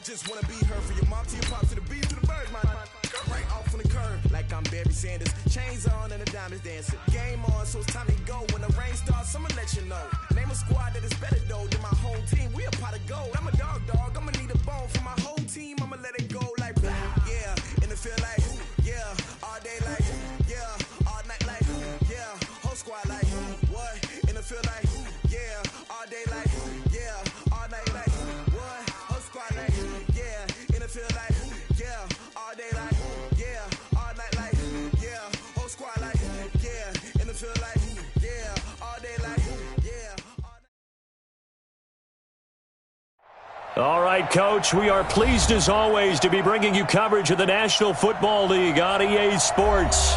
just wanna be her for your mom to your pop to the beat to the birds, my right off on the curb like I'm Barry Sanders. Chains on and the diamonds dancing. Game on, so it's time to go. When the rain starts, I'ma let you know. Name a squad that is better though than my home team. We a pot of gold. I'm a dog. I'ma need a bone for my whole team. I'ma let it go like yeah, and it feel like yeah, all day like yeah, all night like yeah, whole squad like what? And it feel like yeah, all day like yeah, all night like what? Whole squad like yeah, and it feel like yeah, all day like yeah, all night like yeah, whole squad like yeah, and it feel like yeah, all day like yeah. All right, Coach, we are pleased as always to be bringing you coverage of the National Football League on EA Sports.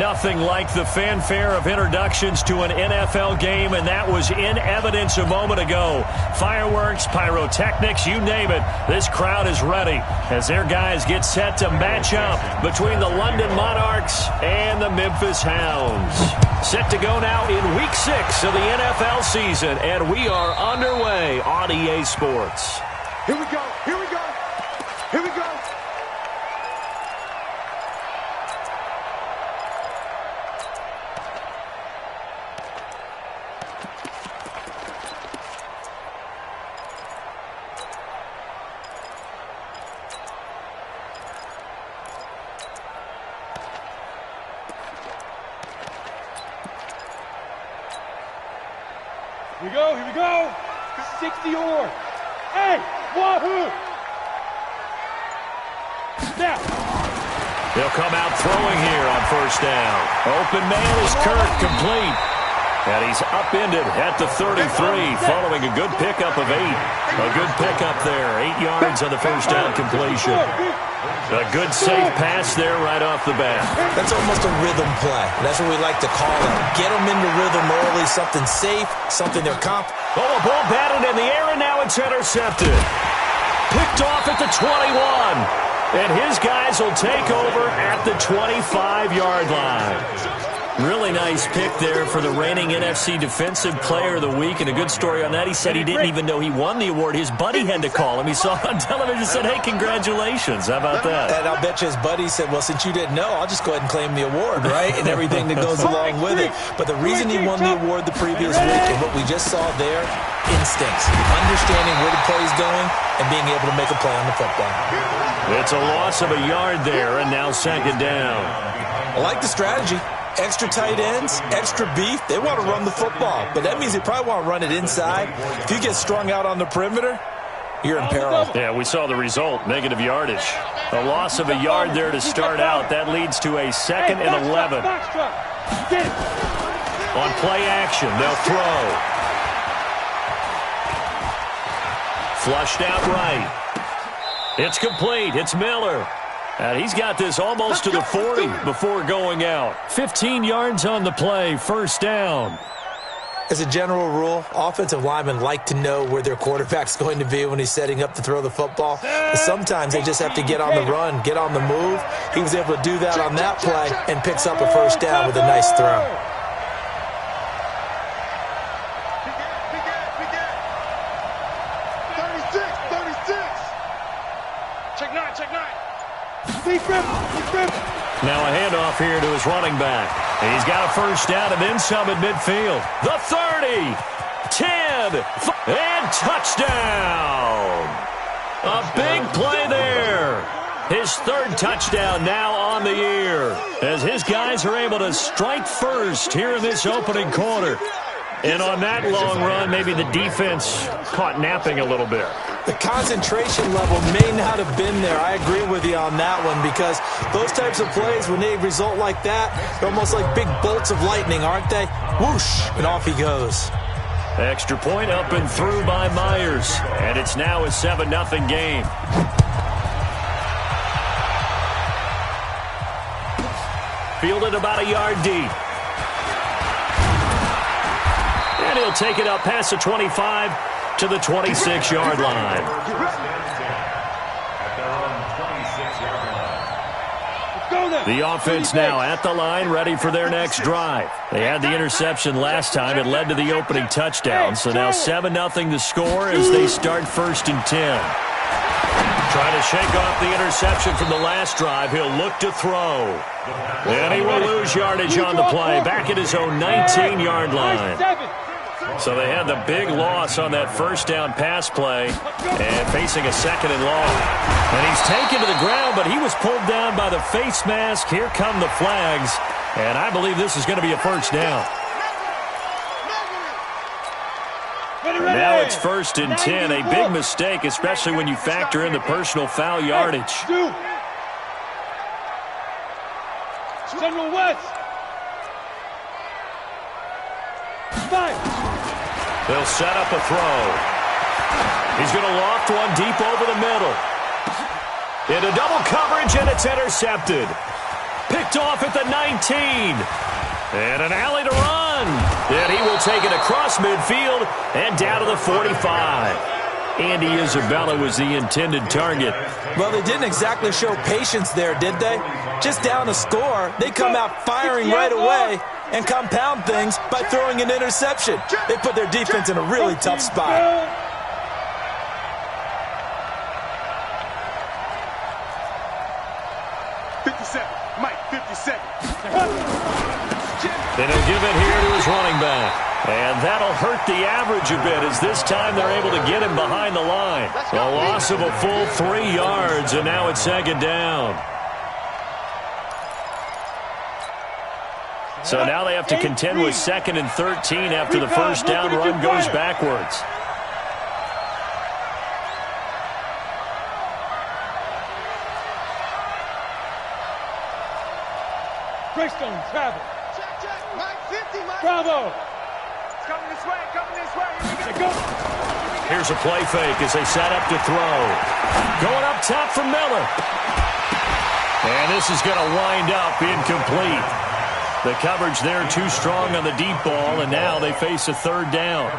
Nothing like the fanfare of introductions to an NFL game, and that was in evidence a moment ago. Fireworks, pyrotechnics, you name it. This crowd is ready as their guys get set to match up between the London Monarchs and the Memphis Hounds. Set to go now in Week 6 of the NFL season, and we are underway on EA Sports. Here we go, here we go, here we go. Here we go. 60-or. Hey, wahoo! Now. They'll come out throwing here on first down. Open man is Kirk, complete. And he's upended at the 33, following a good pickup of 8. A good pickup there, 8 yards on the first down completion. A good safe pass there right off the bat. That's almost a rhythm play. That's what we like to call it. Get them into rhythm early, something safe, something they're Oh, a ball batted in the air, and now it's intercepted. Picked off at the 21. And his guys will take over at the 25-yard line. Really nice pick there for the reigning NFC Defensive Player of the Week, and a good story on that. He said he didn't even know he won the award. His buddy had to call him. He saw it on television and said, hey, congratulations. How about that? And I'll bet you his buddy said, well, since you didn't know, I'll just go ahead and claim the award, right? And everything that goes along with it. But the reason he won the award the previous week, and what we just saw there, instincts, understanding where the play is going, and being able to make a play on the football. It's a loss of a yard there, and now second down. I like the strategy. Extra tight ends, extra beef. They want to run the football, but that means they probably want to run it inside. If you get strung out on the perimeter, you're in peril. Yeah, we saw the result, negative yardage. A loss of a yard there to start out. That leads to a 2nd and 11. On play action, they'll throw. Flushed out right. It's complete. It's Miller. And he's got this almost to the 40 before going out. 15 yards on the play, first down. As a general rule, offensive linemen like to know where their quarterback's going to be when he's setting up to throw the football. But sometimes they just have to get on the run, get on the move. He was able to do that on that play and picks up a first down with a nice throw. Now a handoff here to his running back. He's got a first down and then some at midfield. The 30, 10, and touchdown. A big play there. His 3rd touchdown now on the year as his guys are able to strike first here in this opening quarter. And on that long run, maybe the defense caught napping a little bit. The concentration level may not have been there. I agree with you on that one because those types of plays, when they result like that, they're almost like big bolts of lightning, aren't they? Whoosh, and off he goes. Extra point up and through by Myers. And it's now a 7-0 game. Fielded about a yard deep. And he'll take it up past the 25 to the 26-yard line. The offense now at the line, ready for their next drive. They had the interception last time. It led to the opening touchdown. So now 7-0 the score as they start 1st and 10. Trying to shake off the interception from the last drive. He'll look to throw. And he will lose yardage on the play. Back at his own 19-yard line. So they had the big loss on that first down pass play and facing a second and long. And he's taken to the ground, but he was pulled down by the face mask. Here come the flags. And I believe this is going to be a first down. Now it's 1st and 10. A big mistake, especially when you factor in the personal foul yardage. General West. They'll set up a throw. He's going to loft one deep over the middle. Into double coverage, and it's intercepted. Picked off at the 19. And an alley to run. And he will take it across midfield and down to the 45. Andy Isabella was the intended target. Well, they didn't exactly show patience there, did they? Just down a score, they come out firing right away and compound things by throwing an interception. They put their defense in a really tough spot. Then he'll give it here to his running back. And that'll hurt the average a bit as this time they're able to get him behind the line. A loss of a full 3 yards, and now it's 2nd down. So now they have to contend with 2nd and 13 after the first down run goes backwards. Greystone travel. Bravo. It's coming this way, Here we go. Here's a play fake as they set up to throw. Going up top for Miller. And this is going to wind up incomplete. The coverage there too strong on the deep ball, and now they face a 3rd down.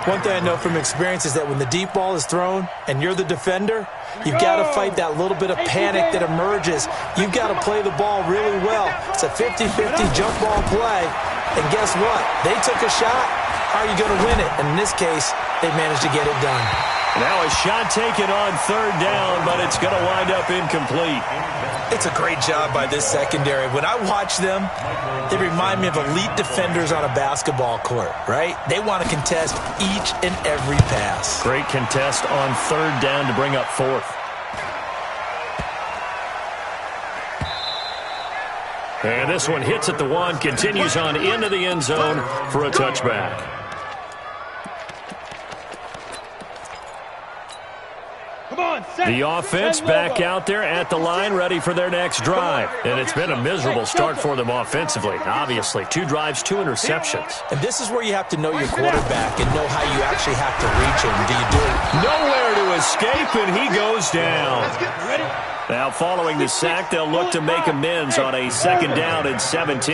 One thing I know from experience is that when the deep ball is thrown and you're the defender, you've got to fight that little bit of panic that emerges. You've got to play the ball really well. It's a 50-50 jump ball play. And guess what? They took a shot. How are you going to win it? And in this case, they managed to get it done. Now a shot taken on 3rd down, but it's going to wind up incomplete. It's a great job by this secondary. When I watch them, they remind me of elite defenders on a basketball court, right? They want to contest each and every pass. Great contest on 3rd down to bring up 4th. And this one hits at the 1, continues on into the end zone for a touchback. The offense back out there at the line, ready for their next drive. And it's been a miserable start for them offensively. Obviously, 2 drives, 2 interceptions. And this is where you have to know your quarterback and know how you actually have to reach him. Do you do it? Nowhere to escape, and he goes down. Now, following the sack, they'll look to make amends on a 2nd down and 17.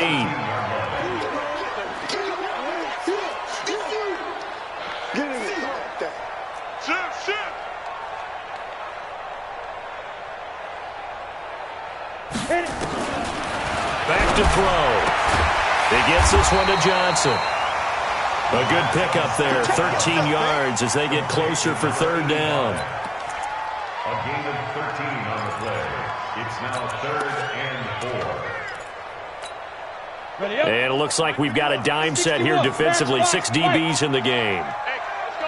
Back to throw. He gets this one to Johnson. A good pickup there, 13 yards as they get closer for 3rd down. A gain of 13 on the play. It's now 3rd and 4. And it looks like we've got a dime set here defensively. 6 DBs in the game. Hey, let's go.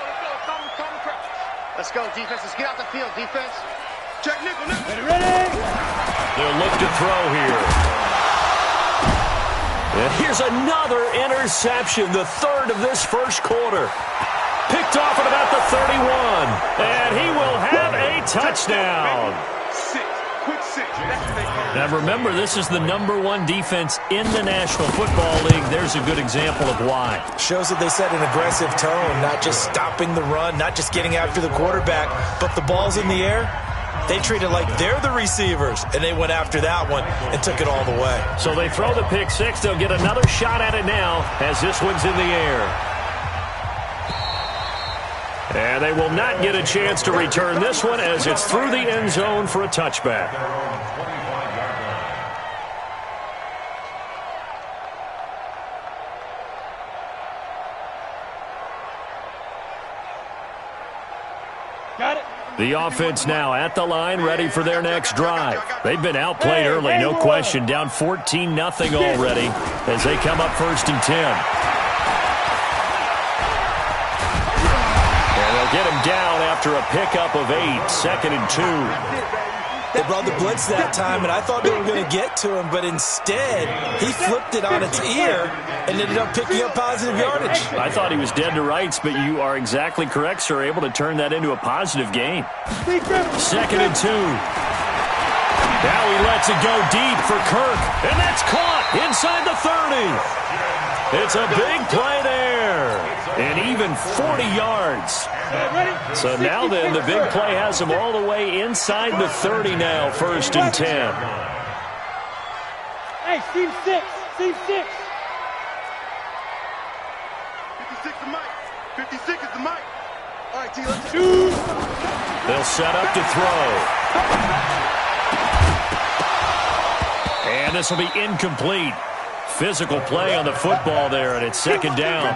Let's go, defense. Let's get out the field, defense. Check nickel. Ready? They'll look to throw here. And here's another interception, the 3rd of this first quarter. Picked off at about the 31. And he will have a touchdown. Quick 6. Now remember, this is the #1 defense in the National Football League. There's a good example of why. Shows that they set an aggressive tone, not just stopping the run, not just getting after the quarterback, but the ball's in the air. They treat it like they're the receivers, and they went after that one and took it all the way. So they throw the pick 6. They'll get another shot at it now as this one's in the air. And they will not get a chance to return this one as it's through the end zone for a touchback. Got it. The offense now at the line, ready for their next drive. They've been outplayed early, no question. Down 14-0 already as they come up 1st and 10. And they'll get him down after a pickup of 8, 2nd and 2. They brought the blitz that time, and I thought they were going to get to him, but instead, he flipped it on its ear and ended up picking up positive yardage. I thought he was dead to rights, but you are exactly correct, sir, able to turn that into a positive gain. 2nd and 2. Now he lets it go deep for Kirk, and that's caught inside the 30. It's a big play there, and even 40 yards. So now then, the big play has him all the way inside the 30 now, 1st and 10. Hey, team 6, team 6. 56 is Mike. 56 is the Mike. All right, T, let's Shoot. They'll set up to throw. And this will be incomplete. Physical play on the football there, and it's 2nd down.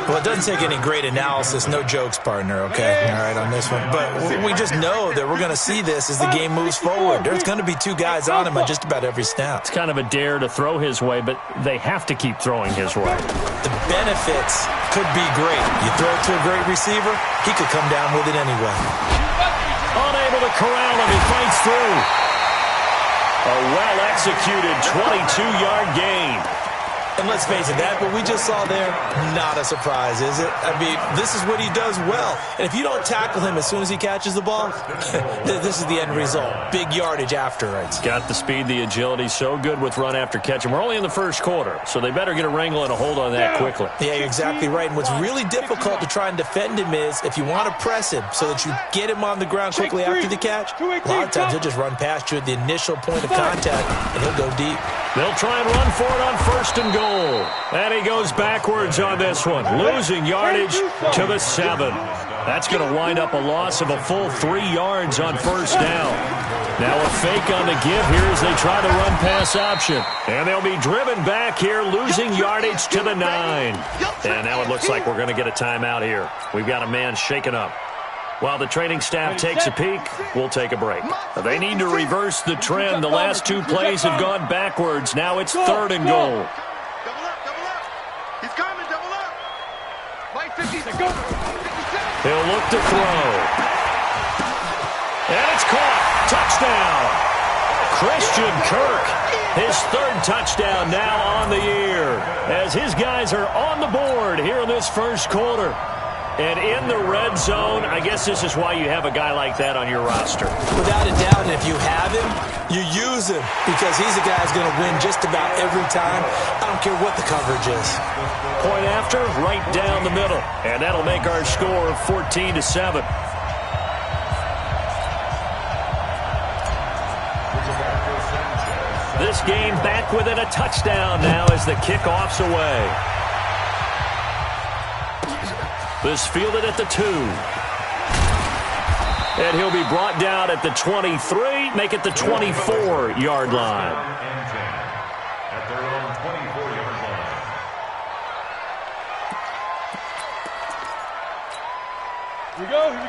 Well, it doesn't take any great analysis. No jokes, partner, okay? All right, on this one. But we just know that we're going to see this as the game moves forward. There's going to be 2 guys on him on just about every snap. It's kind of a dare to throw his way, but they have to keep throwing his way. The benefits could be great. You throw it to a great receiver, he could come down with it anyway. Unable to corral him, he fights through. A well-executed 22-yard gain. And let's face it, that what we just saw there, not a surprise, is it? I mean, this is what he does well. And if you don't tackle him as soon as he catches the ball, this is the end result. Big yardage afterwards. Got the speed, the agility, so good with run after catch. And we're only in the 1st quarter, so they better get a wrangle and a hold on that quickly. Yeah, you're exactly right. And what's really difficult to try and defend him is if you want to press him so that you get him on the ground quickly after the catch, a lot of times he'll just run past you at the initial point of contact, and he'll go deep. They'll try and run for it on 1st and goal. And he goes backwards on this one, losing yardage to the 7. That's going to wind up a loss of a full 3 yards on 1st down. Now a fake on the give here as they try to run pass option. And they'll be driven back here, losing yardage to the 9. And now it looks like we're going to get a timeout here. We've got a man shaken up. While the training staff takes a peek, we'll take a break. They need to reverse the trend. The last 2 plays have gone backwards. Now it's 3rd and goal. double up. He's coming, double up. Mike 50. He'll look to throw. And it's caught. Touchdown. Christian Kirk. His 3rd touchdown now on the year. As his guys are on the board here in this 1st quarter. And in the red zone, I guess this is why you have a guy like that on your roster. Without a doubt, and if you have him, you use him because he's a guy who's going to win just about every time. I don't care what the coverage is. Point after, right down the middle. And that'll make our score 14-7. This game back within a touchdown now as the kickoff's away. This fielded at the 2. And he'll be brought down at the 23, make it the 24-yard line. At their own 24-yard line.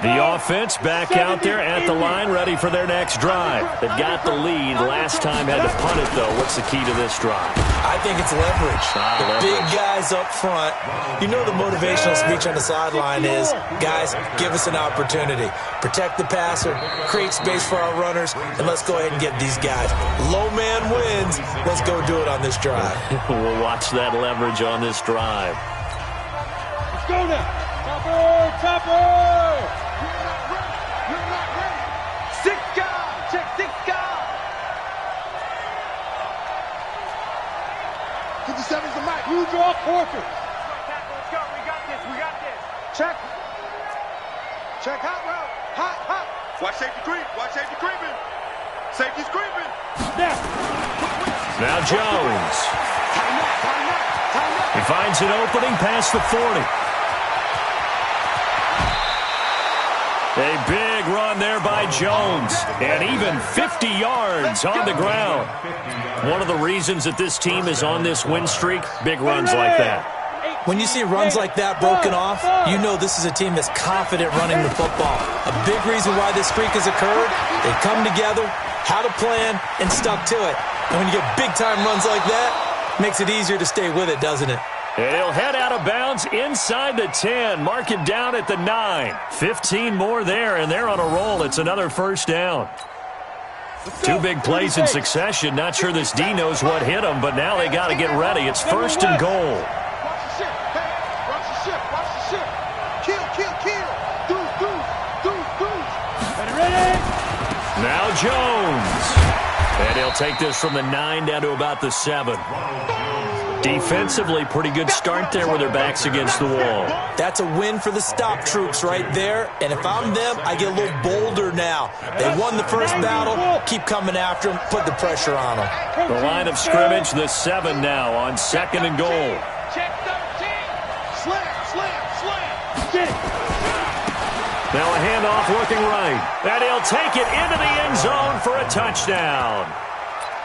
The offense back out there at the line, ready for their next drive. They've got the lead. Last time had to punt it, though. What's the key to this drive? I think it's leverage. The big guys up front. You know the motivational speech on the sideline is, guys, give us an opportunity. Protect the passer, create space for our runners, and let's go ahead and get these guys. Low man wins. Let's go do it on this drive. We'll watch that leverage on this drive. Let's go now. Chopper! You're not ready. 6 guys. Check 6 guys. 57's the mic. You draw quarters. Let's go. We got this. Check. Hot route. Hot. Watch safety creeping. Safety's creeping. Now Jones. Time out. He finds an opening past the 40. A big run there by Jones, and even 50 yards on the ground. One of the reasons that this team is on this win streak, big runs like that. When you see runs like that broken off, you know this is a team that's confident running the football. A big reason why this streak has occurred. They come together, had a plan, and stuck to it. And when you get big-time runs like that, it makes it easier to stay with it, doesn't it? And he'll head out of bounds inside the 10. Mark it down at the 9. 15 more there, and they're on a roll. It's another first down. 2 big plays in succession. Not sure this D knows what hit him, but now they got to get ready. It's first and goal. Watch the ship. Hey, watch the ship. Watch the ship. Kill. Do. Ready? Now Jones. And he'll take this from the 9 down to about the 7. Defensively, pretty good start there with their backs against the wall. That's a win for the stop troops right there. And if I'm them, I get a little bolder now. They won the first battle. Keep coming after them. Put the pressure on them. The line of scrimmage, the 7 now on 2nd and goal. Check 13. Slam. Now a handoff looking right. And he'll take it into the end zone for a touchdown.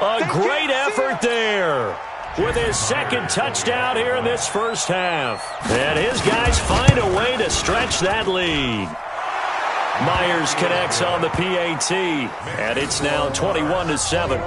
A great effort there with his 2nd touchdown here in this first half. And his guys find a way to stretch that lead. Myers connects on the PAT, and it's now 21-7.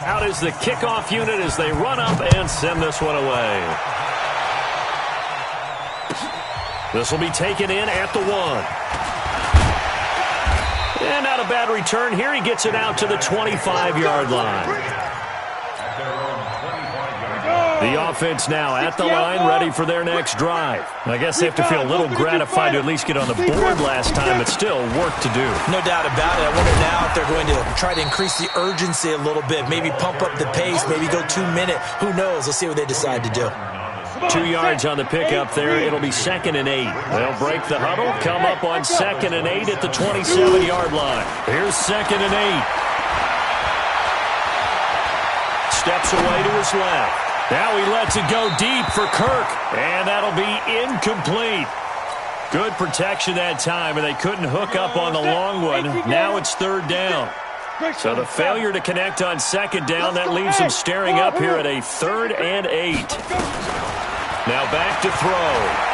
Out is the kickoff unit as they run up and send this one away. This will be taken in at the 1. And not a bad return here. He gets it out to the 25-yard line. The offense now at the line, ready for their next drive. I guess they have to feel a little gratified to at least get on the board last time, but still work to do. No doubt about it. I wonder now if they're going to try to increase the urgency a little bit, maybe pump up the pace, maybe go 2-minute. Who knows? Let's see what they decide to do. 2 yards on the pickup there. It'll be 2nd and 8. They'll break the huddle, come up on 2nd and 8 at the 27-yard line. Here's 2nd and 8. Steps away to his left. Now he lets it go deep for Kirk, and that'll be incomplete. Good protection that time, and they couldn't hook up on the long one. Now it's 3rd down. So the failure to connect on 2nd down, that leaves them staring up here at a 3rd and 8. Now back to throw.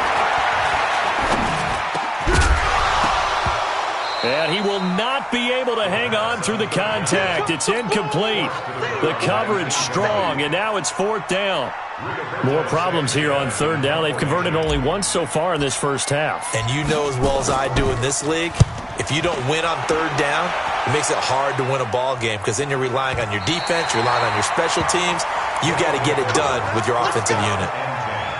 And he will not be able to hang on through the contact. It's incomplete. The coverage strong, and now it's 4th down. More problems here on 3rd down. They've converted only once so far in this first half. And you know as well as I do in this league, if you don't win on 3rd down, it makes it hard to win a ball game because then you're relying on your defense, you're relying on your special teams. You've got to get it done with your offensive unit.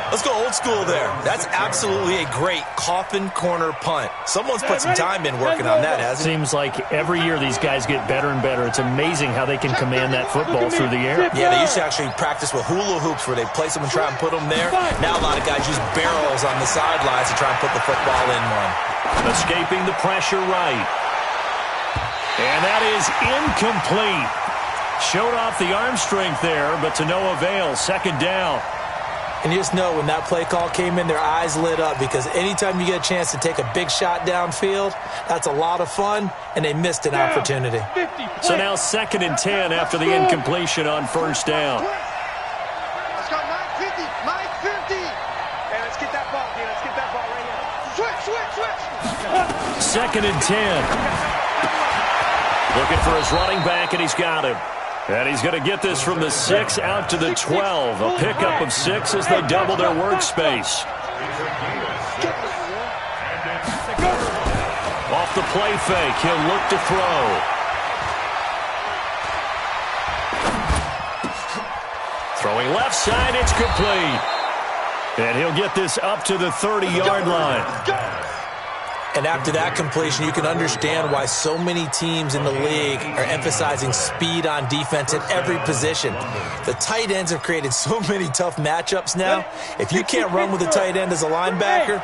Let's go old school there. That's absolutely a great coffin corner punt. Someone's put some time in working on that, hasn't it? Seems like every year these guys get better and better. It's amazing how they can command that football through the air. Yeah, they used to actually practice with hula hoops where they place them and try and put them there. Now a lot of guys use barrels on the sidelines to try and put the football in one. Escaping the pressure right. And that is incomplete. Showed off the arm strength there, but to no avail. 2nd down. And you just know when that play call came in, their eyes lit up because anytime you get a chance to take a big shot downfield, that's a lot of fun, and they missed an opportunity. So now 2nd and 10 after the incompletion on 1st down. Let's go 950. Hey, let's get that ball, dude. Let's get that ball right here. Switch. 2nd and 10. Looking for his running back, and he's got him. And he's going to get this from the 6 out to the 12. A pickup of 6 as they double their workspace. Off the play fake, he'll look to throw. Throwing left side, it's complete. And he'll get this up to the 30-yard line. And after that completion, you can understand why so many teams in the league are emphasizing speed on defense at every position. The tight ends have created so many tough matchups now. If you can't run with a tight end as a linebacker,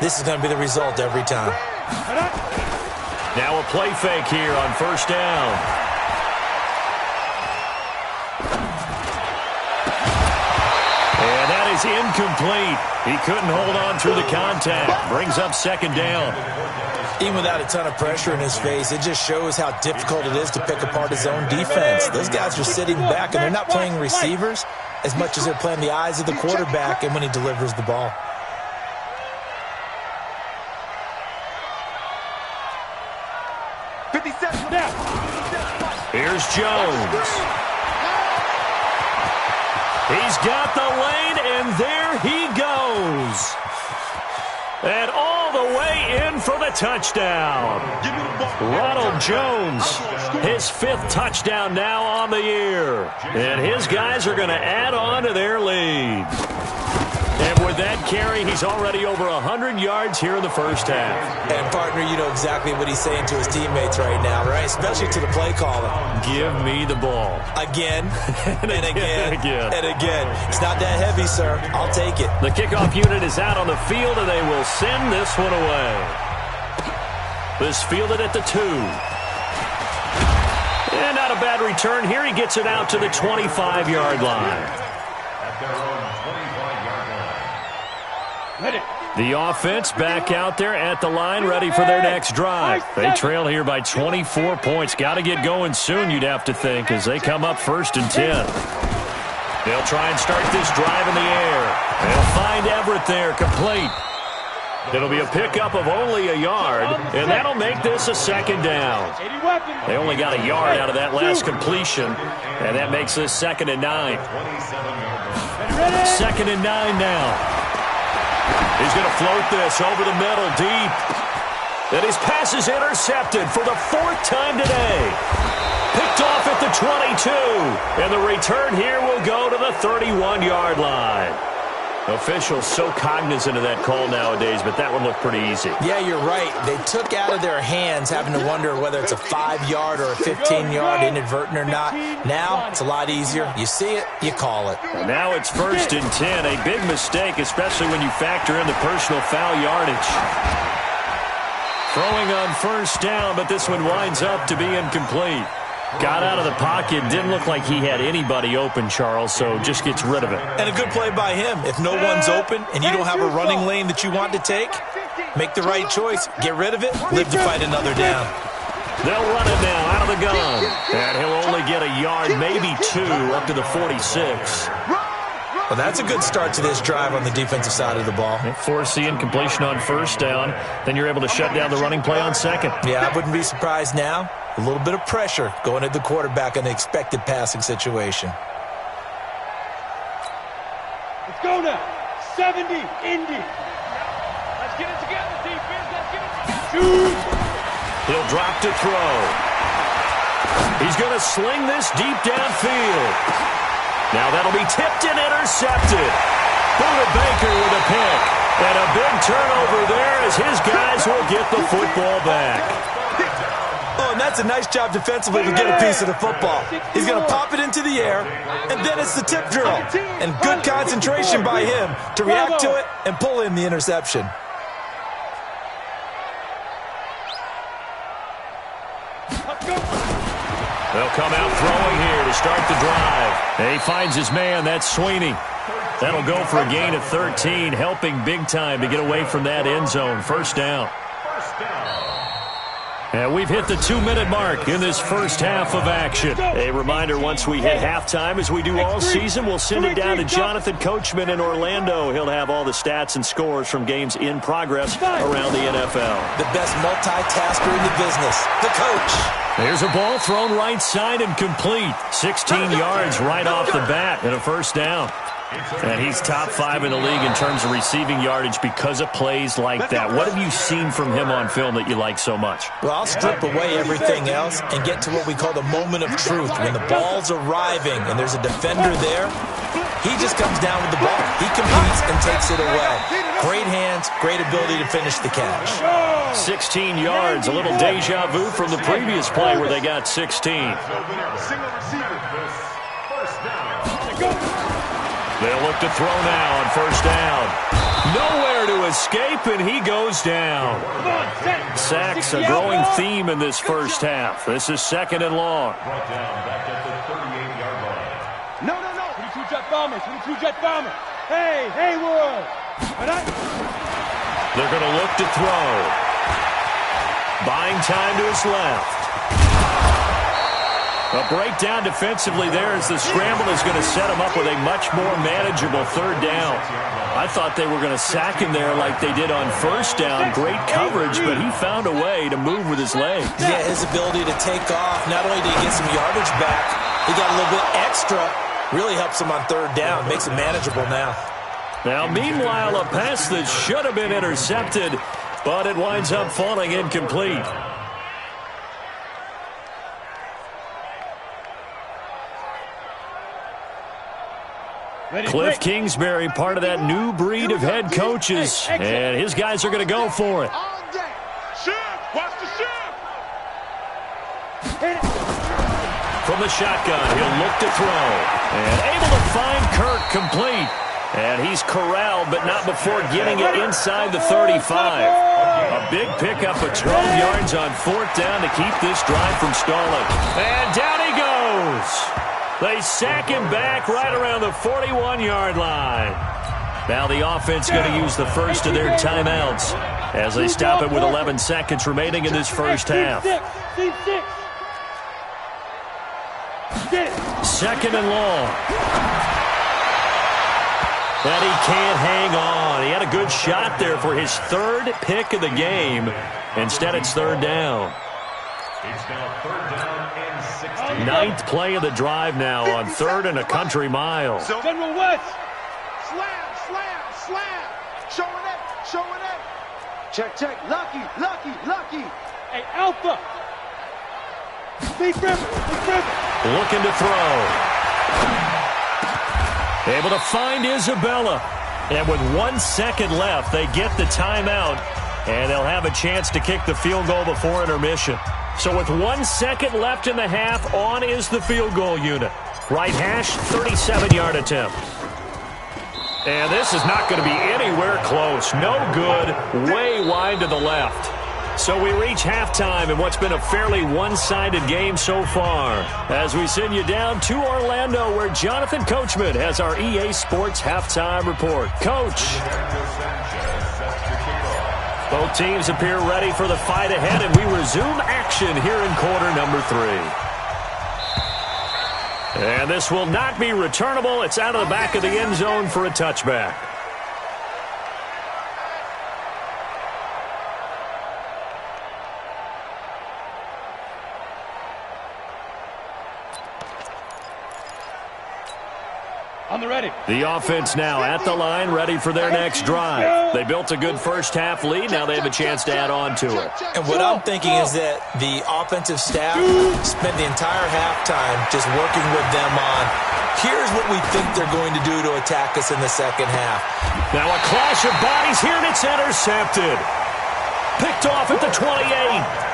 this is going to be the result every time. Now a play fake here on 1st down. is incomplete. He couldn't hold on through the contact. Brings up second down. Even without a ton of pressure in his face, it just shows how difficult it is to pick apart his own defense. Those guys are sitting back, and they're not playing receivers as much as they're playing the eyes of the quarterback and when he delivers the ball. Here's Jones. He's got the lane, and there he goes. And all the way in for the touchdown. Ronald Jones, his 5th touchdown now on the year. And his guys are going to add on to their lead. And with that carry, he's already over 100 yards here in the first half. And, partner, you know exactly what he's saying to his teammates right now, right? Especially to the play caller. Give me the ball. Again, and again, and again. It's not that heavy, sir. I'll take it. The kickoff unit is out on the field, and they will send this one away. This fielded at the 2. And not a bad return here. He gets it out to the 25-yard line. At their own 25-yard line. The offense back out there at the line, ready for their next drive. They trail here by 24 points. Got to get going soon, you'd have to think, as they come up 1st and 10. They'll try and start this drive in the air. They'll find Everett there, complete. It'll be a pickup of only a yard, and that'll make this a second down. They only got a yard out of that last completion, and that makes this 2nd and 9. 2nd and 9 now. He's going to float this over the middle, deep. And his pass is intercepted for the 4th time today. Picked off at the 22. And the return here will go to the 31-yard line. Officials so cognizant of that call nowadays, but that one looked pretty easy. Yeah, you're right. They took out of their hands having to wonder whether it's a 5-yard or a 15-yard inadvertent or not. Now, it's a lot easier. You see it, you call it. And now it's 1st and 10. A big mistake, especially when you factor in the personal foul yardage. Throwing on 1st down, but this one winds up to be incomplete. Got out of the pocket. Didn't look like he had anybody open, Charles, so just gets rid of it. And a good play by him. If no one's open and you don't have a running lane that you want to take, make the right choice. Get rid of it. Live to fight another down. They'll run it now out of the gun. And he'll only get a yard, maybe 2, up to the 46. Well, that's a good start to this drive on the defensive side of the ball. Force the incompletion on 1st down. Then you're able to shut down the running play on 2nd. Yeah, I wouldn't be surprised now. A little bit of pressure going at the quarterback in the expected passing situation. Let's go now. 70, Indy. Let's get it together, defense. Let's get it together. He'll drop to throw. He's going to sling this deep downfield. Now that'll be tipped and intercepted. Buda Baker with a pick. And a big turnover there as his guys will get the football back. Oh, and that's a nice job defensively to get a piece of the football. He's going to pop it into the air, and then it's the tip drill. And good concentration by him to react to it and pull in the interception. They'll come out throwing here to start the drive. And he finds his man. That's Sweeney. That'll go for a gain of 13, helping big time to get away from that end zone. 1st down. And we've hit the 2-minute mark in this first half of action. A reminder, once we hit halftime, as we do all season, we'll send it down to Jonathan Coachman in Orlando. He'll have all the stats and scores from games in progress around the NFL. The best multitasker in the business, the coach. There's a ball thrown right side and complete. 16 yards right off the bat and a 1st down. And he's top 5 in the league in terms of receiving yardage because of plays like that. What have you seen from him on film that you like so much? Well, I'll strip away everything else and get to what we call the moment of truth. When the ball's arriving and there's a defender there, he just comes down with the ball. He competes and takes it away. Great hands, great ability to finish the catch. 16 yards, a little deja vu from the previous play where they got 16. They'll look to throw now on 1st down. Nowhere to escape, and he goes down. Sacks, a growing theme in this first half. This is 2nd and long. Brought down back at the 38-yard line. No. 22 jet bombers. Hey, Haywood! They're going to look to throw. Buying time to his left. A breakdown defensively there as the scramble is going to set him up with a much more manageable third down. I thought they were going to sack him there like they did on first down. Great coverage, but he found a way to move with his legs. Yeah, his ability to take off, not only did he get some yardage back, he got a little bit extra. Really helps him on third down, makes it manageable now. Now, meanwhile, a pass that should have been intercepted, but it winds up falling incomplete. Cliff Kingsbury, part of that new breed of head coaches, and his guys are going to go for it. Shift! Watch the shift! From the shotgun, he'll look to throw, and able to find Kirk complete. And he's corralled, but not before getting it inside the 35. A big pickup of 12 yards on fourth down to keep this drive from stalling. And down he goes. They sack him back right around the 41-yard line. Now the offense going to use the first of their timeouts as they stop it with 11 seconds remaining in this first half. Second and long. But he can't hang on. He had a good shot there for his third pick of the game. Instead, it's third down. It's now third down and 16. Ninth play of the drive now on third and a country mile. General West. Slam, slam, slam. Showing it, showing it. Check, check. Lucky, lucky, lucky. Hey, Alpha. Big river. Looking to throw. Able to find Isabella. And with 1 second left, they get the timeout. And they'll have a chance to kick the field goal before intermission. So with 1 second left in the half, on is the field goal unit. Right hash, 37-yard attempt. And this is not going to be anywhere close. No good. Way wide to the left. So we reach halftime in what's been a fairly one-sided game so far. As we send you down to Orlando, where Jonathan Coachman has our EA Sports halftime report. Coach. Both teams appear ready for the fight ahead, and we resume action here in quarter number 3. And this will not be returnable. It's out of the back of the end zone for a touchback. On the ready. The offense now at the line, ready for their next drive. They built a good first-half lead. Now they have a chance to add on to it. And what I'm thinking is that the offensive staff spent the entire halftime just working with them on, here's what we think they're going to do to attack us in the second half. Now a clash of bodies here, and it's intercepted. Picked off at the 28.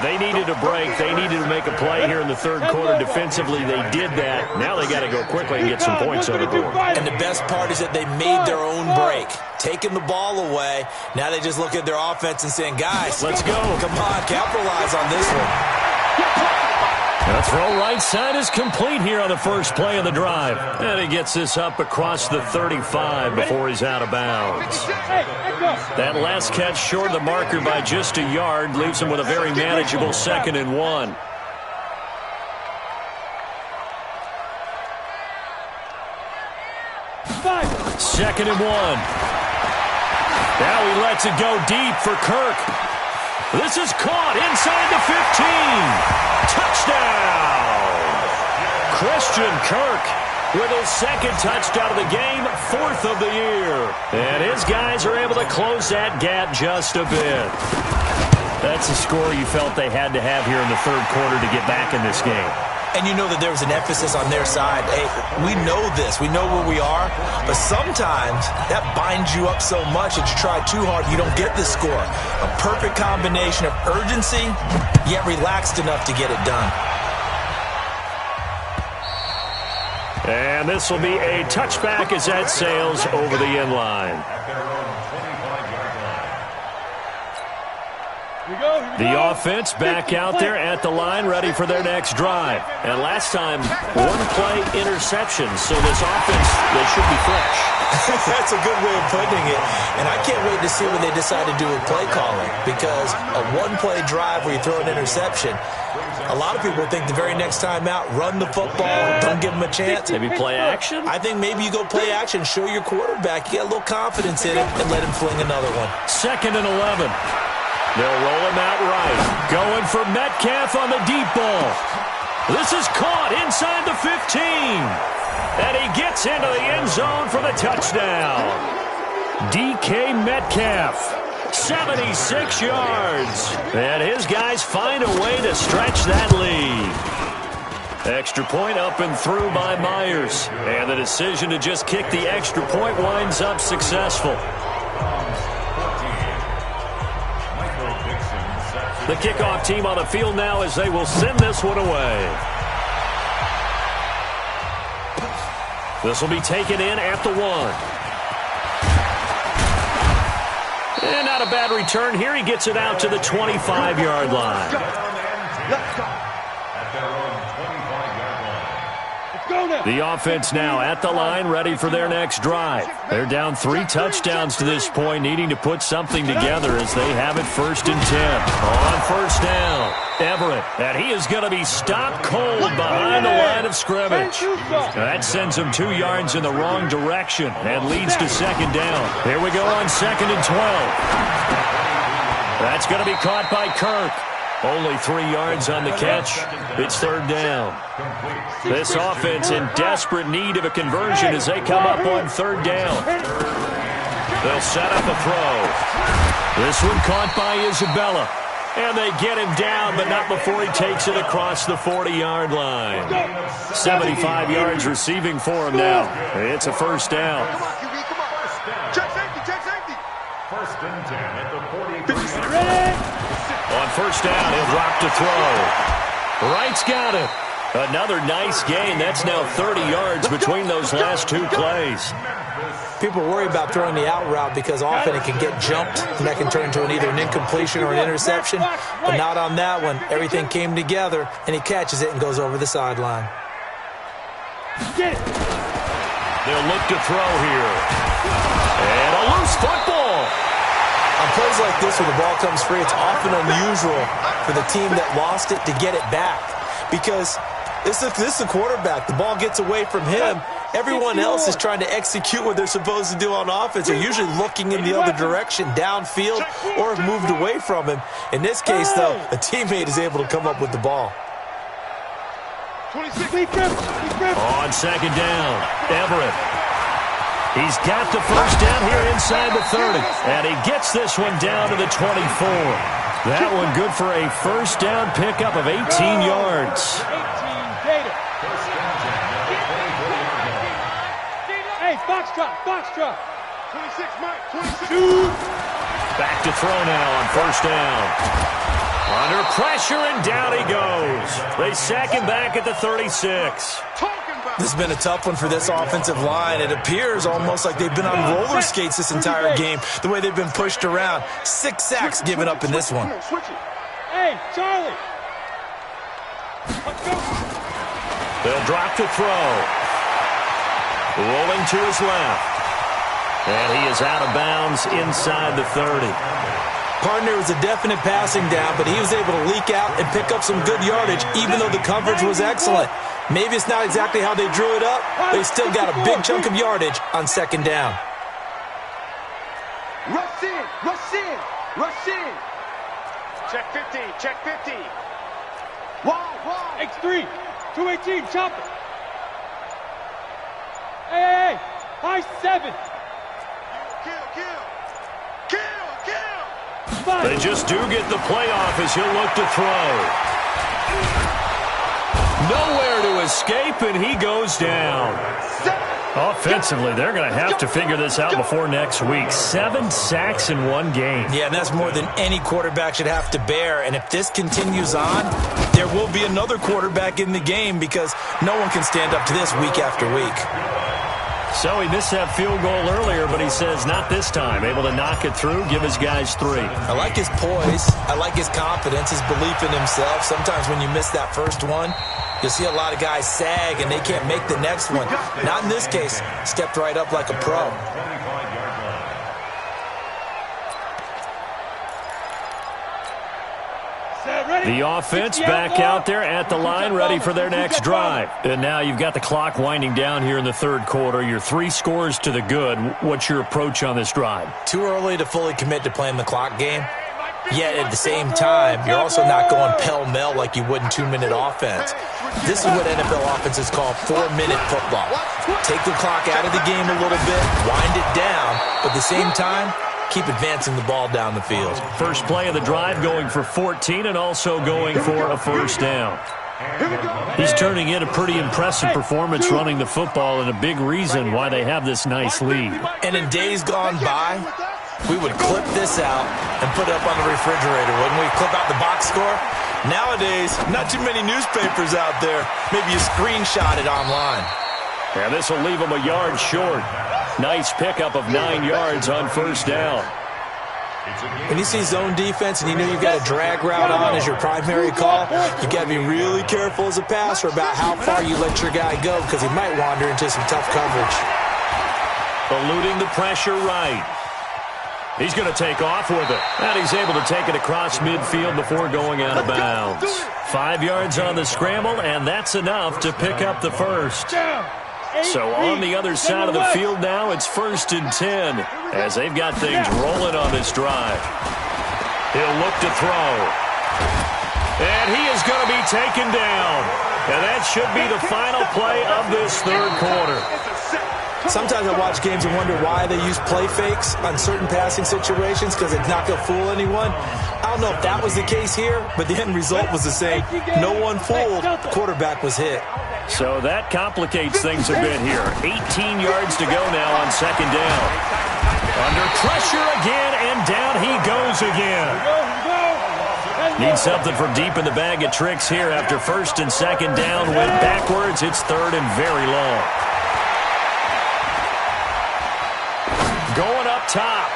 They needed a break. They needed to make a play here in the third quarter defensively. They did that. Now they got to go quickly and get some points on the board. And the best part is that they made their own break, taking the ball away. Now they just look at their offense and saying, guys, let's go. Come on, capitalize on this one. The throw right side is complete here on the first play of the drive. And he gets this up across the 35 before he's out of bounds. That last catch short of the marker by just a yard leaves him with a very manageable 2nd and 1. Second and 1. Now he lets it go deep for Kirk. This is caught inside the 15. Touchdown! Christian Kirk with his second touchdown of the game, 4th of the year. And his guys are able to close that gap just a bit. That's a score you felt they had to have here in the third quarter to get back in this game. And you know that there was an emphasis on their side. Hey, we know this. We know where we are. But sometimes that binds you up so much that you try too hard, you don't get the score. A perfect combination of urgency, yet relaxed enough to get it done. And this will be a touchback as that sails over the end line. The offense back out there at the line, ready for their next drive. And last time, one-play interception, so this offense, they should be fresh. That's a good way of putting it. And I can't wait to see what they decide to do with play calling, because a one-play drive where you throw an interception, a lot of people think the very next time out, run the football, don't give them a chance. Maybe play action? I think maybe you go play action, show your quarterback, you get a little confidence in it, and let him fling another one. 2nd and 11. They'll roll him out right. Going for Metcalf on the deep ball. This is caught inside the 15. And he gets into the end zone for the touchdown. DK Metcalf, 76 yards. And his guys find a way to stretch that lead. Extra point up and through by Myers. And the decision to just kick the extra point winds up successful. The kickoff team on the field now as they will send this one away. This will be taken in at the 1. And not a bad return here. He gets it out to the 25-yard line. Let's go. The offense now at the line, ready for their next drive. They're down 3 touchdowns to this point, needing to put something together as they have it 1st and 10. On 1st down, Everett, and he is going to be stopped cold behind the line of scrimmage. That sends him 2 yards in the wrong direction and leads to 2nd down. Here we go on 2nd and 12. That's going to be caught by Kirk. Only 3 yards on the catch. It's 3rd down. This offense in desperate need of a conversion as they come up on 3rd down. They'll set up a throw. This one caught by Isabella. And they get him down, but not before he takes it across the 40-yard line. 75 yards receiving for him now. It's a 1st down. Come on, QB, come on. Check safety, check safety. 1st and 10 at the 43. On 1st down, he'll drop to throw. Wright's got it. Another nice gain. That's now 30 yards between those last 2 plays. People worry about throwing the out route because often it can get jumped, and that can turn into either an incompletion or an interception. But not on that one. Everything came together, and he catches it and goes over the sideline. They'll look to throw here. And a loose football. On plays like this where the ball comes free, it's often unusual for the team that lost it to get it back. Because this is the quarterback. The ball gets away from him. Everyone else is trying to execute what they're supposed to do on offense. They're usually looking in the other direction, downfield, or have moved away from him. In this case, though, a teammate is able to come up with the ball. On 2nd down, Everett. He's got the 1st down here inside the 30. And he gets this one down to the 24. That one good for a 1st down pickup of 18 yards. Hey, Foxtrot, Foxtrot. 26, Mike, 26. Back to throw now on 1st down. Under pressure, and down he goes. They sack him back at the 36. This has been a tough one for this offensive line. It appears almost like they've been on roller skates this entire game, the way they've been pushed around. 6 sacks given up in this one. Hey, Charlie. They'll drop to throw. Rolling to his left. And he is out of bounds inside the 30. Partner was a definite passing down, but he was able to leak out and pick up some good yardage, even though the coverage was excellent. Maybe it's not exactly how they drew it up, but they still got a big chunk of yardage on 2nd down. Rush in, rush in, rush in. Check 50, check 50. Wide. X3, 218, chop it. Hey, high 7. Kill. They just do get the playoff as he'll look to throw. Nowhere to escape, and he goes down. Offensively, they're going to have to figure this out before next week. 7 sacks in 1 game. Yeah, and that's more than any quarterback should have to bear. And if this continues on, there will be another quarterback in the game because no one can stand up to this week after week. So he missed that field goal earlier, but he says not this time. Able to knock it through, give his guys 3. I like his poise. I like his confidence, his belief in himself. Sometimes when you miss that first one, you'll see a lot of guys sag and they can't make the next one. Not in this case. Stepped right up like a pro. The offense back out there at the line, ready for their next drive. And now you've got the clock winding down here in the third quarter. You're 3 scores to the good. What's your approach on this drive? Too early to fully commit to playing the clock game. Yet at the same time, you're also not going pell-mell like you would in 2-minute offense. This is what NFL offenses call 4-minute football. Take the clock out of the game a little bit, wind it down, but at the same time, keep advancing the ball down the field. First play of the drive going for 14 and also going for a first down. He's turning in a pretty impressive performance running the football and a big reason why they have this nice lead. And in days gone by, we would clip this out and put it up on the refrigerator, wouldn't we? Clip out the box score. Nowadays, not too many newspapers out there. Maybe you screenshot it online. And this will leave him a yard short. Nice pickup of 9 yards on first down. When you see zone defense and you know you've got a drag route on as your primary call, you got to be really careful as a passer about how far you let your guy go because he might wander into some tough coverage. Eluding the pressure right. He's going to take off with it. And he's able to take it across midfield before going out of bounds. 5 yards on the scramble, and that's enough to pick up the first. So on the other side of the field now, it's 1st and 10 as they've got things rolling on this drive. He'll look to throw. And he is going to be taken down. And that should be the final play of this third quarter. Sometimes I watch games and wonder why they use play fakes on certain passing situations because it's not going to fool anyone. I don't know if that was the case here, but the end result was the same. No one fooled. The quarterback was hit. So that complicates things a bit here. 18 yards to go now on second down. Under pressure again, and down he goes again. Need something from deep in the bag of tricks here after first and second down. Went backwards. It's third and very long. Going up top.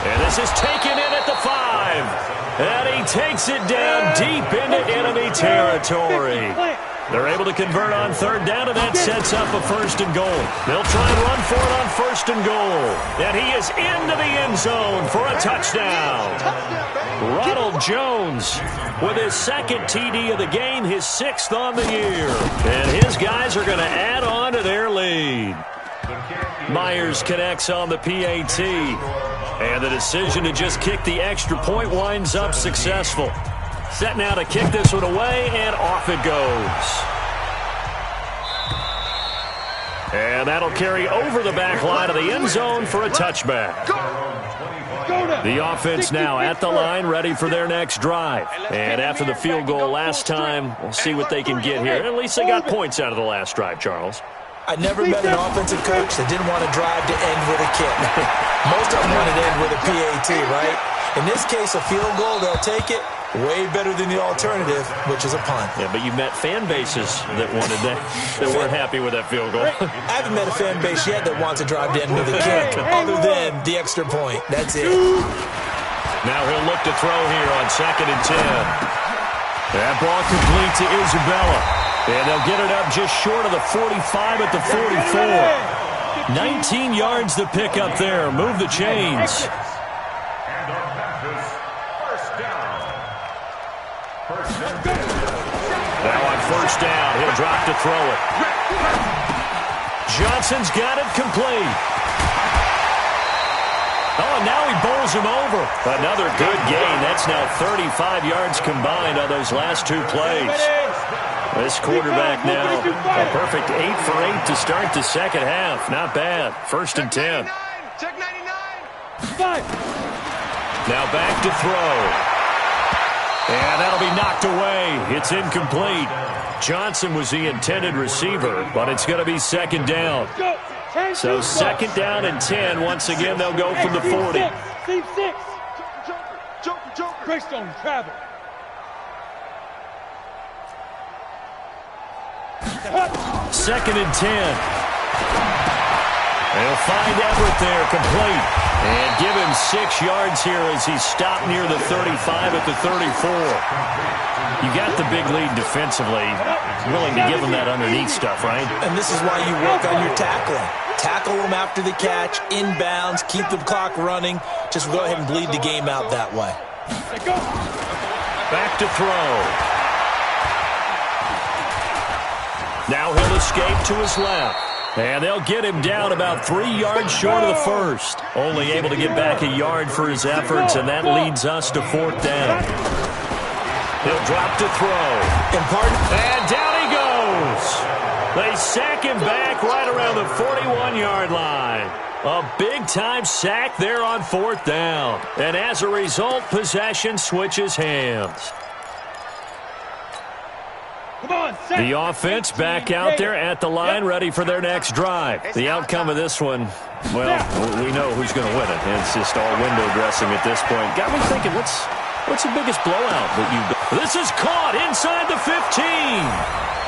And this is taken in at the 5. And he takes it down deep into enemy territory. They're able to convert on third down, and that sets up a 1st and goal. They'll try and run for it on 1st and goal. And he is into the end zone for a touchdown. Ronald Jones with his 2nd TD of the game, his 6th on the year. And his guys are going to add on to their lead. Myers connects on the PAT. And the decision to just kick the extra point winds up successful. Set now to kick this one away, and off it goes. And that'll carry over the back line of the end zone for a touchback. The offense now at the line, ready for their next drive. And after the field goal last time, we'll see what they can get here. At least they got points out of the last drive, Charles. I never met an offensive coach that didn't want to drive to end with a kick. Most of them want to end with a PAT, right? In this case, a field goal, they'll take it. Way better than the alternative, which is a punt. Yeah, but you met fan bases that wanted that weren't happy with that field goal. I haven't met a fan base yet that wants to drive to end with a kick, other than the extra point. That's it. Now he'll look to throw here on 2nd and 10. That ball complete to Isabella. And they'll get it up just short of the 45 at the 44. 19 yards to pick up there. Move the chains. Now on first down, he'll drop to throw it. Johnson's got it complete. Oh, and now he bowls him over. Another good gain. That's now 35 yards combined on those last 2 plays. This quarterback now, a perfect 8 for 8 to start the second half. Not bad. 1st and 10. Check 99. Now back to throw. And that'll be knocked away. It's incomplete. Johnson was the intended receiver, but it's going to be 2nd down. So 2nd down and 10. Once again, they'll go from the 40. Team 6. Greystone, travel. 2nd and 10. They'll find Everett there, complete. And give him 6 yards here as he's stopped near the 35 at the 34. You got the big lead defensively. Willing to give him that underneath stuff, right? And this is why you work on your tackling. Tackle them after the catch, inbounds, keep the clock running. Just go ahead and bleed the game out that way. Back to throw. Now he'll escape to his left. And they'll get him down about 3 yards short of the first. Only able to get back a yard for his efforts, and that leads us to 4th down. He'll drop to throw. And down he goes. They sack him back right around the 41-yard line. A big-time sack there on 4th down. And as a result, possession switches hands. The offense back out there at the line, ready for their next drive. The outcome of this one, well, we know who's going to win it. It's just all window dressing at this point. Got me thinking, what's the biggest blowout that you've got? This is caught inside the 15.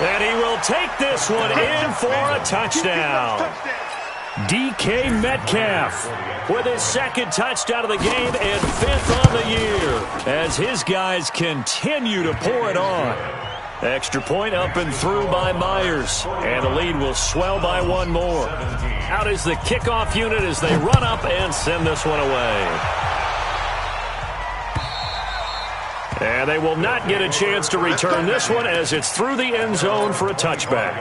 And he will take this one in for a touchdown. DK Metcalf with his 2nd touchdown of the game and 5th on the year as his guys continue to pour it on. Extra point up and through by Myers. And the lead will swell by 1 more. Out is the kickoff unit as they run up and send this one away. And they will not get a chance to return this one as it's through the end zone for a touchback.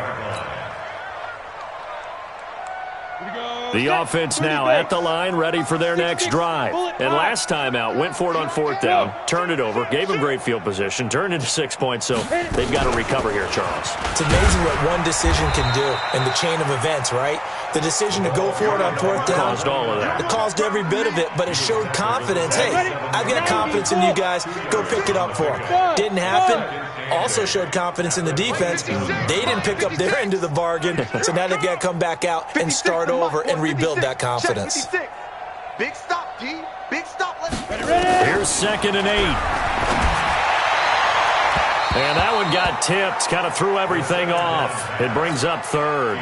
The offense now at the line, ready for their next drive. And last time out, went for it on 4th down, turned it over, gave them great field position, turned into 6 points, so they've got to recover here, Charles. It's amazing what one decision can do in the chain of events, right? The decision to go for it on 4th down. Caused all of that. It caused every bit of it, but it showed confidence. Hey, I've got confidence in you guys. Go pick it up for them. Didn't happen. Also showed confidence in the defense. They didn't pick up their end of the bargain, so now they've got to come back out and start over and rebuild that confidence. Big stop, D. Big stop. Here's 2nd and 8. And that one got tipped, kind of threw everything off. It brings up 3rd.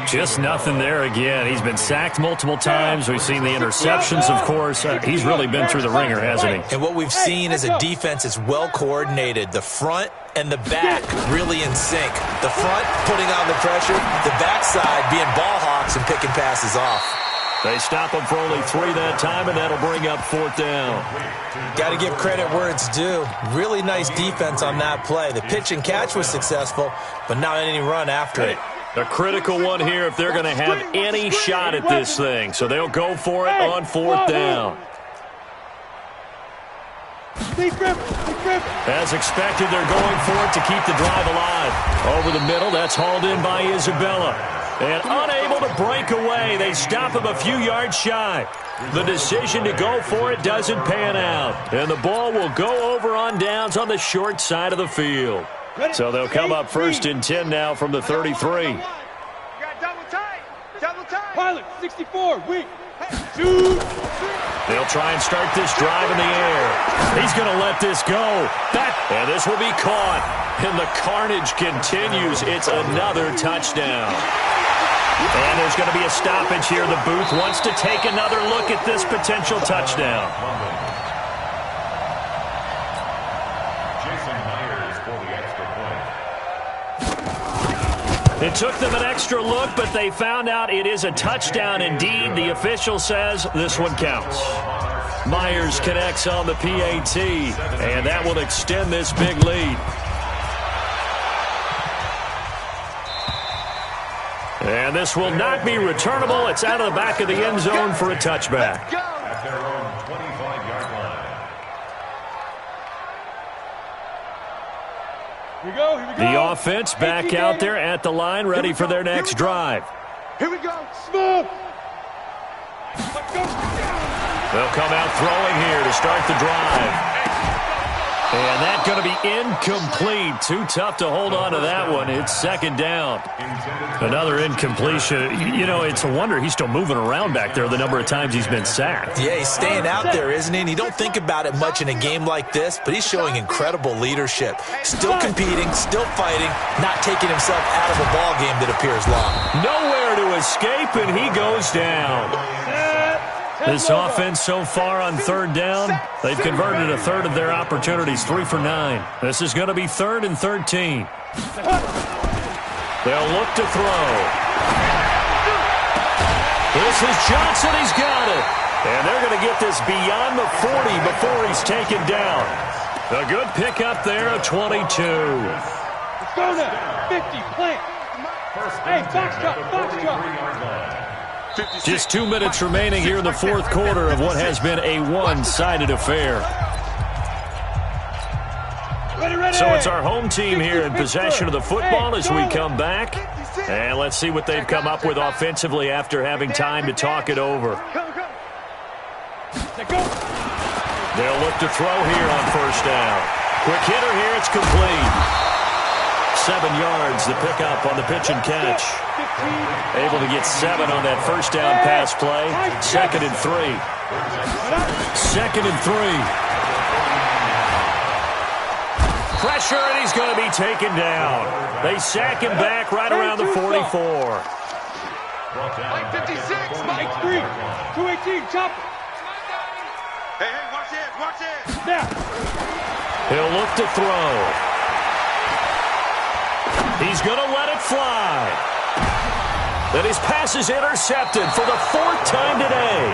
Just nothing there again. He's been sacked multiple times. We've seen the interceptions, of course. He's really been through the ringer, hasn't he? And what we've seen is a defense that's well coordinated. The front and the back really in sync. The front putting on the pressure, the backside being ball hawks and picking passes off. They stop him for only 3 that time, and that'll bring up 4th down. Got to give credit where it's due. Really nice defense on that play. The pitch and catch was successful, but not any run after it. A critical one here if they're going to have any shot at this thing. So they'll go for it on 4th down. As expected, they're going for it to keep the drive alive. Over the middle, that's hauled in by Isabella. And unable to break away, they stop him a few yards shy. The decision to go for it doesn't pan out. And the ball will go over on downs on the short side of the field. So they'll come up 1st and 10 now from the 33. You got double tight. Double tight. Pilot, 64, weak. 2, 3. They'll try and start this drive in the air. He's going to let this go. And this will be caught. And the carnage continues. It's another touchdown. And there's going to be a stoppage here. The booth wants to take another look at this potential touchdown. It took them an extra look, but they found out it is a touchdown indeed. The official says this one counts. Myers connects on the PAT, and that will extend this big lead. And this will not be returnable. It's out of the back of the end zone for a touchback. At their own 25-yard line. Here we go. The offense back out there at the line, ready for their next drive. Here we go. Smooth. They'll come out throwing here to start the drive. And that's going to be incomplete. Too tough to hold on to that one. It's second down. Another incompletion. You know, it's a wonder he's still moving around back there the number of times he's been sacked. Yeah, he's staying out there, isn't he? And you don't think about it much in a game like this, but he's showing incredible leadership. Still competing, still fighting, not taking himself out of a ball game that appears long. Nowhere to escape, and he goes down. This offense so far on third down, they've converted a third of their opportunities, 3 for 9. This is going to be 3rd and 13. They'll look to throw. This is Johnson. He's got it. And they're going to get this beyond the 40 before he's taken down. A good pickup there of 22. Let's go now. 50, plant. Hey, box cut. Just 2 minutes remaining here in the fourth quarter of what has been a one-sided affair. So it's our home team here in possession of the football as we come back. And let's see what they've come up with offensively after having time to talk it over. They'll look to throw here on first down. Quick hitter here, it's complete. 7 yards, the pickup on the pitch and catch. Able to get 7 on that first down pass play. 2nd and 3. 2nd and 3. Pressure, and he's going to be taken down. They sack him back right around the 44. Mike 56, Mike 3, 218, chop. Hey, watch it. Now. He'll look to throw. He's going to let it fly. And his pass is intercepted for the 4th time today.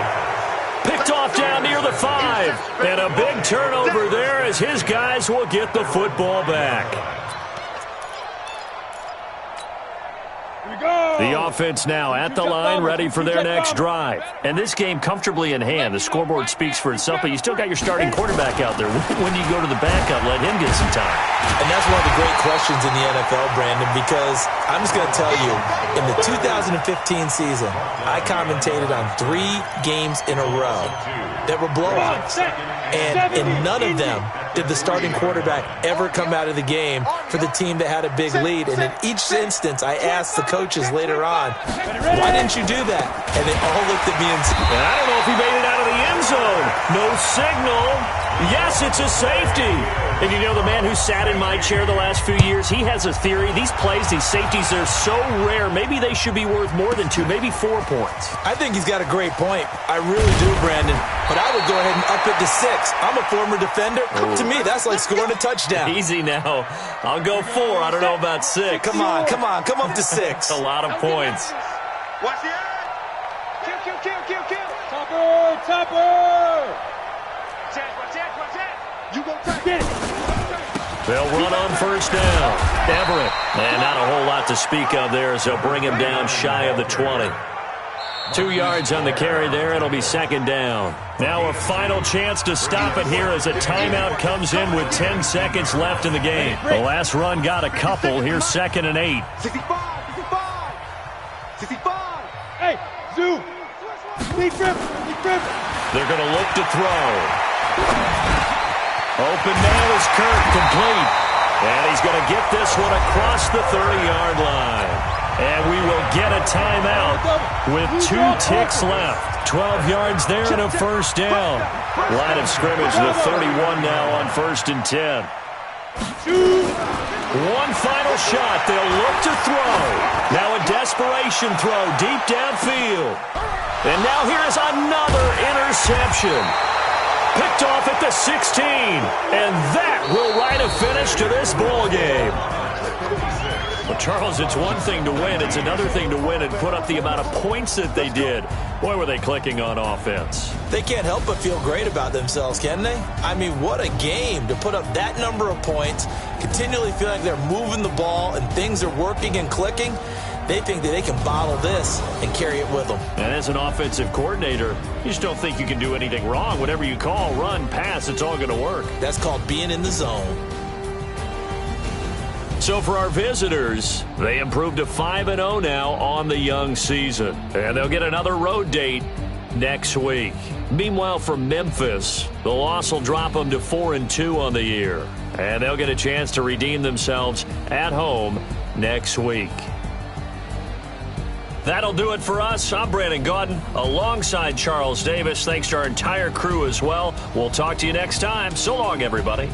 Picked off down near the 5. And a big turnover there as his guys will get the football back. The offense now at the line, ready for their next drive. And this game comfortably in hand. The scoreboard speaks for itself, but you still got your starting quarterback out there. When do you go to the backup, let him get some time? And that's one of the great questions in the NFL, Brandon, because I'm just going to tell you, in the 2015 season, I commentated on 3 games in a row that were blowouts. And in none of them did the starting quarterback ever come out of the game for the team that had a big lead. And in each instance, I asked the coaches later on, why didn't you do that? And they all looked at me and said, I don't know if he made it out of the end zone. No signal. Yes, it's a safety. And you know, the man who sat in my chair the last few years, he has a theory. These plays, these safeties, they're so rare. Maybe they should be worth more than 2, maybe 4 points. I think he's got a great point. I really do, Brandon. But I would go ahead and up it to 6. I'm a former defender. To me, that's like scoring a touchdown. Easy now. I'll go 4. I don't know about 6. Come on. Come up to 6. A lot of points. Watch it. Kill. Topper. Watch it. You go take Get it. They'll run on first down. Everett. And not a whole lot to speak of there as they'll bring him down shy of the 20. 2 yards on the carry there. It'll be 2nd down. Now a final chance to stop it here as a timeout comes in with 10 seconds left in the game. The last run got a couple. Here's 2nd and 8. 65. Hey, Zoo. Lead grip. They're going to look to throw. Open man is Kirk, complete. And he's going to get this one across the 30-yard line. And we will get a timeout with 2 ticks left. 12 yards there and a first down. Line of scrimmage, the 31 now on 1st and 10. One final shot. They'll look to throw. Now a desperation throw deep downfield. And now here is another interception. Picked off at the 16. And that will write a finish to this ball game. Well, Charles, it's one thing to win. It's another thing to win and put up the amount of points that they did. Boy, were they clicking on offense. They can't help but feel great about themselves, can they? I mean, what a game to put up that number of points, continually feel like they're moving the ball and things are working and clicking. They think that they can bottle this and carry it with them. And as an offensive coordinator, you just don't think you can do anything wrong. Whatever you call, run, pass, it's all going to work. That's called being in the zone. So for our visitors, they improved to 5-0 now on the young season. And they'll get another road date next week. Meanwhile, for Memphis, the loss will drop them to 4-2 on the year. And they'll get a chance to redeem themselves at home next week. That'll do it for us. I'm Brandon Gaudin alongside Charles Davis. Thanks to our entire crew as well. We'll talk to you next time. So long, everybody.